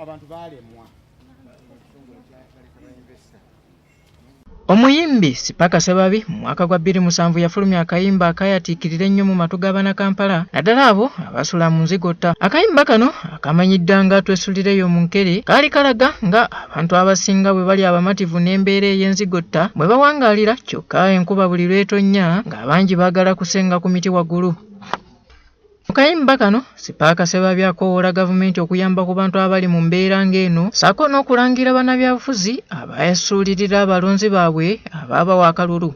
abantu baalemwa. Omuyimbi Sipaka Sebabi mu mwaka gwa 2007 yafulumya akayimba akayatiikirira ennyo mu matu g'abaana Kampala naddala abo abasula mu nzigotta. Akayimba kano akamanyiddwa nga twesulireyo mu nkere kaali kalaga nga abantu abasinga bwe bali abamativu n'embeera ey'enzigotta bwe bawangaalira kyokka enkuba buli lw'etonnya ng'abangi baagala kusenga ku miti waggulu. Mu kayimba kano Sipaka Sebabi akoowoola gavumenti okuyamba ku bantu abali mu mbeera ng'eno ssaako n'okulangira bannabyabufuzi abaasuulirira abalonzi baabwe abaabawa akalulu.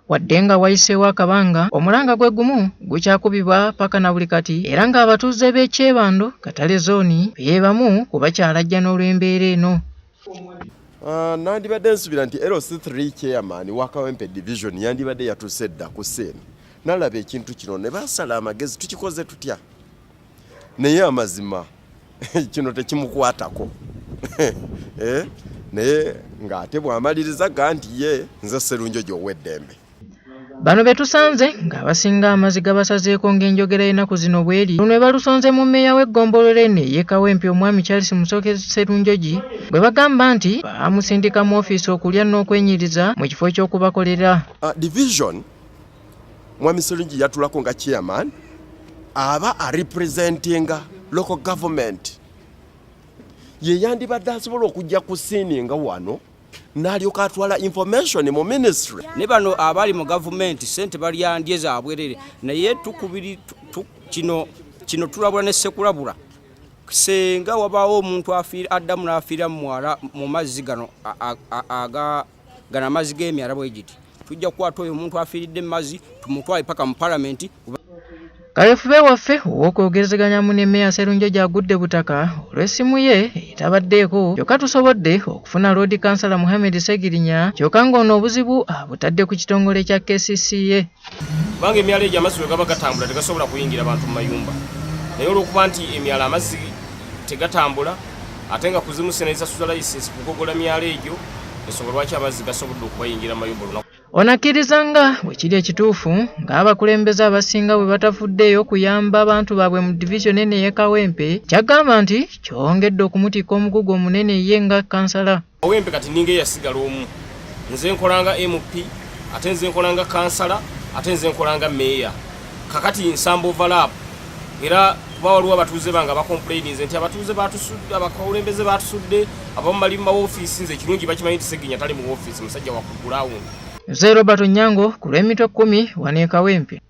Wadde nga wayiseewo akabanga omulanga gwe gumu gukyakubibwa paka na buli kati era ng'abatuuze b'ekyebando Katale zooni be bamu ku bakyalajja n'olw'embeera eno. Nandibadde nsubira nti LC3 chairman wa Kawempe division yandibadde yatuuse dda ku sseeno nalaba ekintu kino ne basala amagezi tukikoze tutya naye amazima kino tekimukwatako naye ng'ate bw'amaliriza nti ye nze Sserunjoji ow'eddembe. Bano betusanze ng'abasinga amaziga basazeeko ng'enjogera y'ennaku zino bweri luno balusonze mu mmeeya w'eggombolola eno ey'e Kawempe omwami Charles Musoke Sserunjoji bwe bagamba nti bamusindika mu ofiisi okulya n'okwenyiriza mu kifo ky'okubakolera. Division mwami Sserunjoji yatulako nga chairman aba representinga local government ye yandibadde asobola okujja ku siininga wano n'alyoka atwala information mu ministry. Ne bano abali mu gavumenti sente balyandye zaabwerere naye tukubiri kino tulabula ne sekulabula senga wabaawo omuntu addamu n'afiira mu mazzi gano gana amazzi g'emyala bwegiti tujja kukwata oyo omuntu afiiridde mu mazzi tumutwale paka mu palamenti. Kaweefube waffe ow'okwogerezeganya mu ne Mmeeya Sserunjoji agudde butaka olw'essimu ye etabaddeeko kyokka tusobodde okufuna Road Councillor Muhammad Segirinya kyokka ng'ono obuzibu abutadde ku kitongole kya KCCA. Bange emyala egyo amazzi bwe gaba gatambula tegasobola kuyingira abantu mu mayumba naye olw'okuba nti emyala amazzi tegatambula ate nga kuzimusa n'ezasula license kugogola myala egyo ensonga lwaki amazzi gasobodde okubayingira mu mayumba olunaku. Onakkiriza nga bwe kiri ekituufu ng'abakulembeze abasinga bwe batafuddeeyo kuyamba abantu baabwe mu division eno ey'e Kawempe kyagamba nti kyongedde okumutikka omugugu omunene ye nga kansala. Kawempe kati ninga eyasigala omu nze nkolanga MP ate nze nkolanga kansala ate nze nkolanga meeya kakati nsamba overlap era kuba waliwo abatuuze bange bakomplaininze nti abatuuze batusudde abakulembeze batusudde abamu bali mu ofiisi nze ekirungi bakimanyi nti Segirinya tali mu ofiisi musajja wa ku ground. Nze Robert Onyango ku lw'emitwe 10 wano e Kawempe.